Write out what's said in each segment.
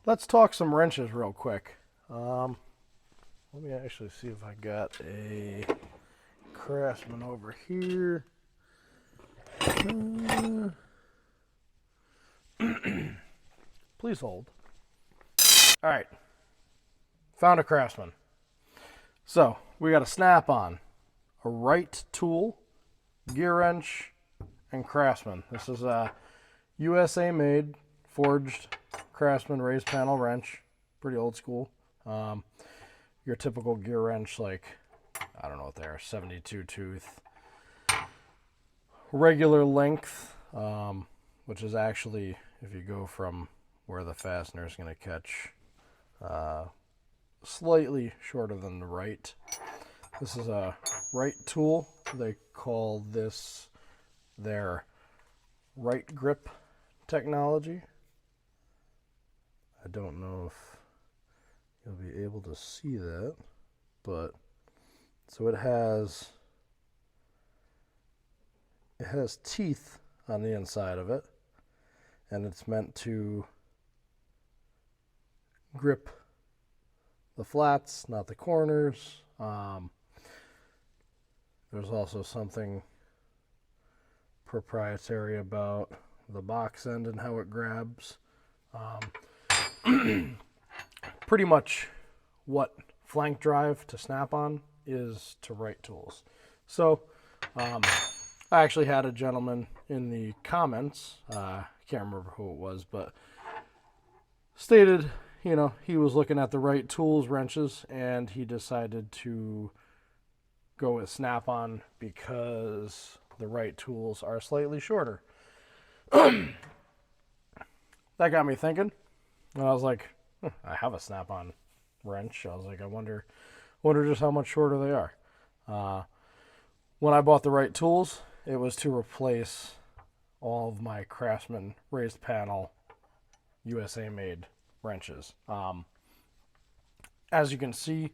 Let's talk some wrenches real quick. Let me actually see if I got a Craftsman over here. Please hold. All right, found a Craftsman. So we got a snap-on, a Wright Tool, gear wrench, and Craftsman. This is a USA made, forged Craftsman raised panel wrench. Pretty old school. Your typical gear wrench, like, I don't know what they are, 72 tooth, regular length, which is actually, if you go from where the fastener is going to catch, slightly shorter than the Wright. This is a Wright Tool. They call this their Wright Grip technology. I don't know if you'll be able to see that, but so it has teeth on the inside of it, and it's meant to grip the flats, not the corners. There's also something proprietary about the box end and how it grabs. Pretty much what flank drive to snap-on is to Wright Tools. So I actually had a gentleman in the comments, I can't remember who it was, but stated, you know, he was looking at the Wright Tools wrenches and he decided to go with snap-on because the Wright Tools are slightly shorter. That got me thinking, and I was like, I have a snap-on wrench. I was like, I wonder just how much shorter they are. When I bought the Wright Tools, it was to replace all of my Craftsman raised panel USA made wrenches. As you can see,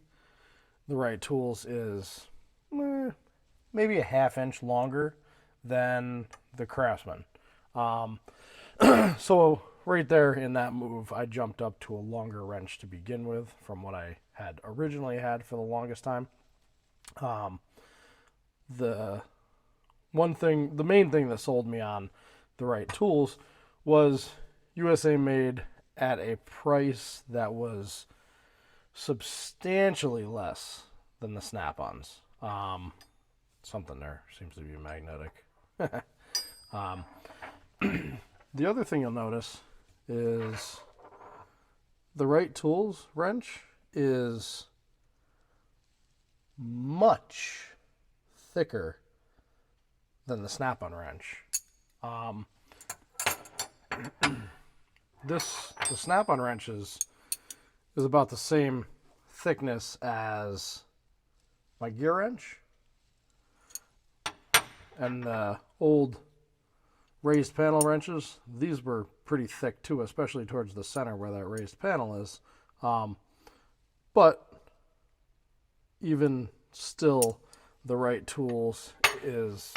the Wright Tools is maybe a ½ inch longer than the Craftsman. So right there in that move, I jumped up to a longer wrench to begin with from what I had originally had for the longest time. The main thing that sold me on the Wright Tools was USA made at a price that was substantially less than the snap-ons. Something there seems to be magnetic. The other thing you'll notice is the Wright Tools wrench is much thicker than the snap-on wrench. The snap-on wrench is about the same thickness as my gear wrench, and the old raised panel wrenches, these were pretty thick too, especially towards the center where that raised panel is. But even still, the Wright Tools is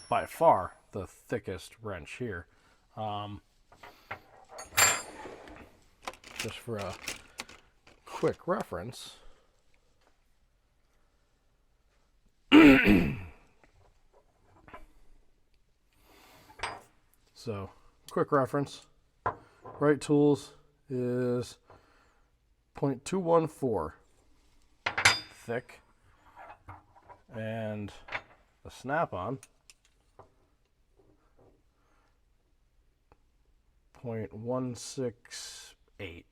by far the thickest wrench here. Just for a quick reference, so quick reference, Wright Tools is 0.214 thick, and the snap-on 0.168.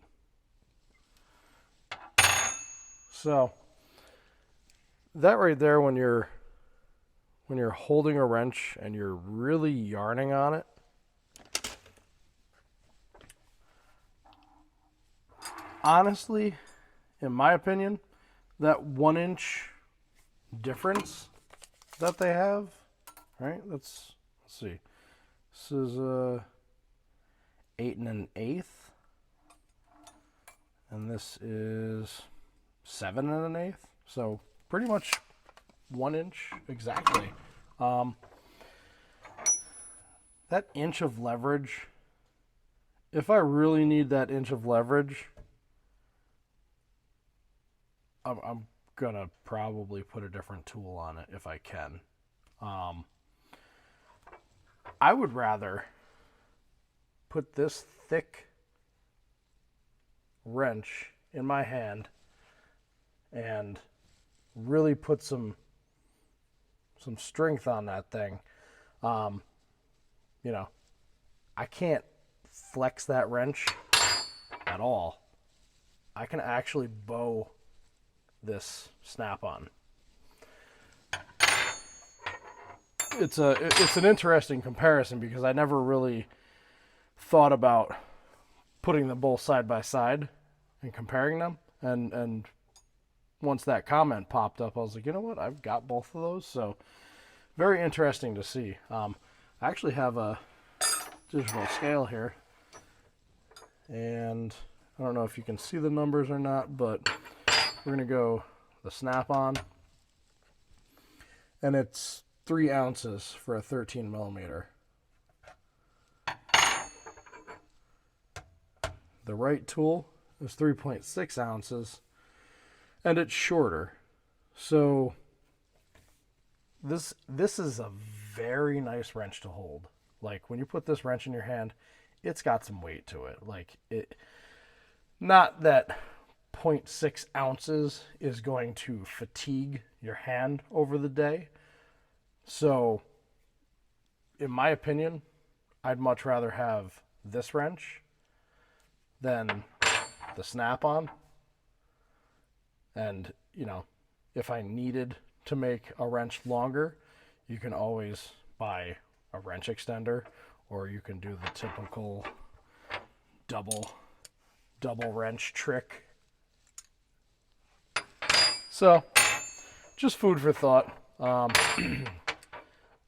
So that right there, when you're holding a wrench and you're really yarning on it, honestly, in my opinion, that 1 inch difference that they have, right? Let's see. This is 8 1/8, and this is 7 1/8. So pretty much 1 inch exactly. That inch of leverage if I really need that inch of leverage, I'm gonna probably put a different tool on it if I can. I would rather put this thick wrench in my hand and really put some strength on that thing. You know, I can't flex that wrench at all. I can actually bow this snap-on. It's an interesting comparison because I never really thought about putting them both side by side and comparing them. And once that comment popped up, I was like, you know what? I've got both of those. So very interesting to see. I actually have a digital scale here, and I don't know if you can see the numbers or not, but we're gonna go the snap-on, and it's 3 ounces for a 13 millimeter. The Wright Tool is 3.6 ounces, and it's shorter. So this is a very nice wrench to hold. Like, when you put this wrench in your hand, it's got some weight to it. Like, not that 0.6 ounces is going to fatigue your hand over the day. So, in my opinion, I'd much rather have this wrench than the snap-on. And, you know, if I needed to make a wrench longer, you can always buy a wrench extender, or you can do the typical double wrench trick. So, just food for thought.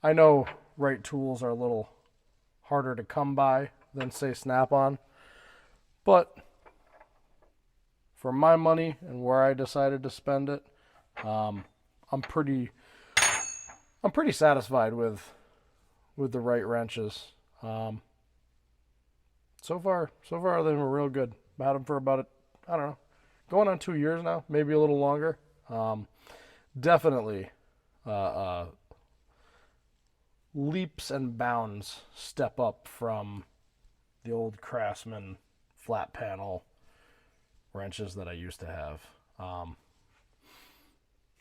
I know Wright tools are a little harder to come by than, say, Snap-on, but for my money and where I decided to spend it, I'm pretty satisfied with the Wright wrenches. So far they were real good. I've had them for about, I don't know, going on 2 years now, maybe a little longer. Definitely leaps and bounds step up from the old Craftsman flat panel wrenches that I used to have.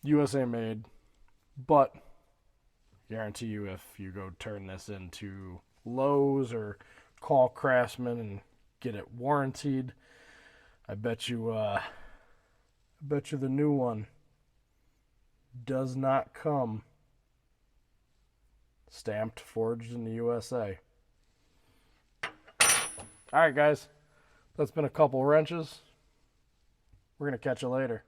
USA made, but guarantee you if you go turn this into Lowe's or call Craftsman and get it warranted, I bet you the new one does not come stamped, forged in the USA. All right, guys, that's been a couple wrenches. We're going to catch you later.